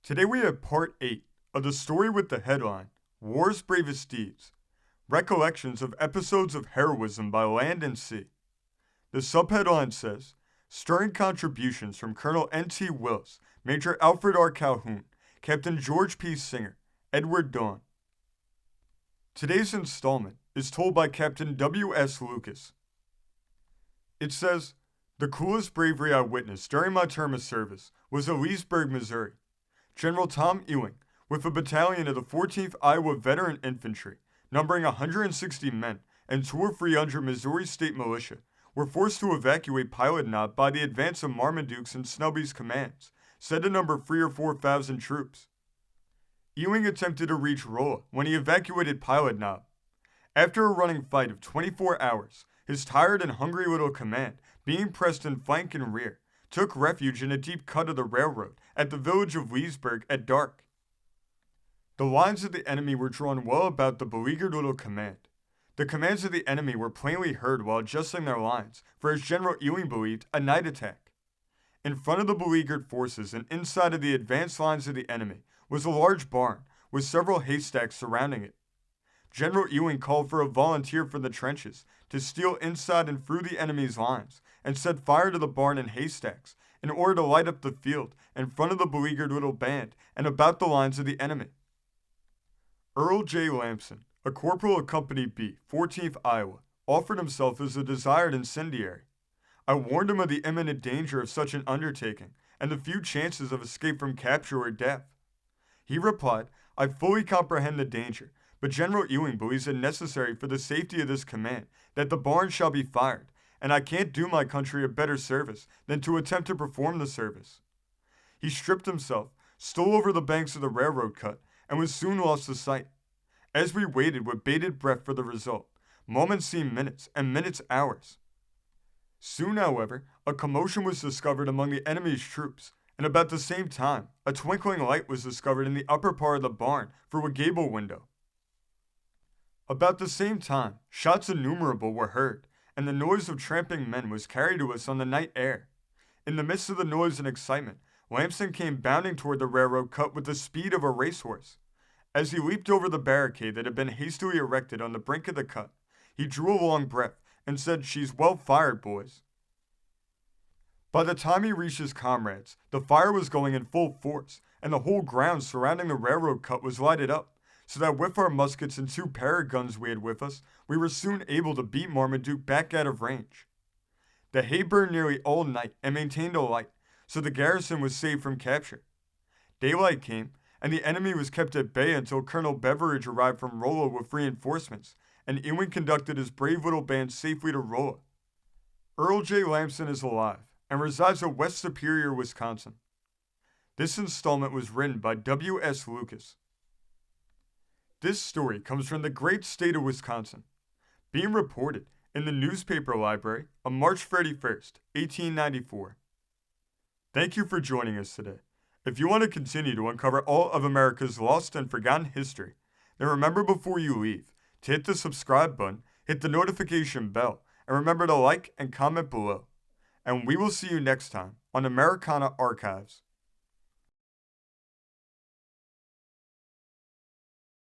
Today we have part 8 of the story with the headline, War's Bravest Deeds, Recollections of Episodes of Heroism by Land and Sea. The subheadline says, Stirring Contributions from Colonel N.T. Willis, Major Alfred R. Calhoun, Captain George P. Singer, Edward Dawn. Today's installment is told by Captain W.S. Lucas. It says, The coolest bravery I witnessed during my term of service was at Leesburg, Missouri. General Tom Ewing, with a battalion of the 14th Iowa Veteran Infantry, numbering 160 men and 2 or 300 Missouri State Militia, were forced to evacuate Pilot Knob by the advance of Marmaduke's and Snubby's commands, said to number 3,000 or 4,000 troops. Ewing attempted to reach Rolla when he evacuated Pilot Knob. After a running fight of 24 hours, his tired and hungry little command, being pressed in flank and rear, took refuge in a deep cut of the railroad at the village of Leesburg at dark. The lines of the enemy were drawn well about the beleaguered little command. The commands of the enemy were plainly heard while adjusting their lines for, as General Ewing believed, a night attack. In front of the beleaguered forces and inside of the advanced lines of the enemy was a large barn with several haystacks surrounding it. General Ewing called for a volunteer from the trenches to steal inside and through the enemy's lines and set fire to the barn and haystacks in order to light up the field in front of the beleaguered little band and about the lines of the enemy. Earl J. Lamson, a corporal of Company B, 14th Iowa, offered himself as a desired incendiary. I warned him of the imminent danger of such an undertaking and the few chances of escape from capture or death. He replied, I fully comprehend the danger, but General Ewing believes it necessary for the safety of this command that the barn shall be fired, and I can't do my country a better service than to attempt to perform the service. He stripped himself, stole over the banks of the railroad cut, and was soon lost to sight. As we waited with bated breath for the result, moments seemed minutes, and minutes hours. Soon, however, a commotion was discovered among the enemy's troops, and about the same time, a twinkling light was discovered in the upper part of the barn through a gable window. About the same time, shots innumerable were heard, and the noise of tramping men was carried to us on the night air. In the midst of the noise and excitement, Lamson came bounding toward the railroad cut with the speed of a racehorse. As he leaped over the barricade that had been hastily erected on the brink of the cut, he drew a long breath and said, She's well fired, boys. By the time he reached his comrades, the fire was going in full force, and the whole ground surrounding the railroad cut was lighted up, so that with our muskets and 2 paraguns we had with us, we were soon able to beat Marmaduke back out of range. The hay burned nearly all night and maintained a light, so the garrison was saved from capture. Daylight came, and the enemy was kept at bay until Colonel Beveridge arrived from Rolla with reinforcements, and Ewing conducted his brave little band safely to Rolla. Earl J. Lamson is alive and resides at West Superior, Wisconsin. This installment was written by W.S. Lucas. This story comes from the great state of Wisconsin, being reported in the newspaper library on March 31st, 1894. Thank you for joining us today. If you want to continue to uncover all of America's lost and forgotten history, then remember before you leave to hit the subscribe button, hit the notification bell, and remember to like and comment below. And we will see you next time on Americana Archives.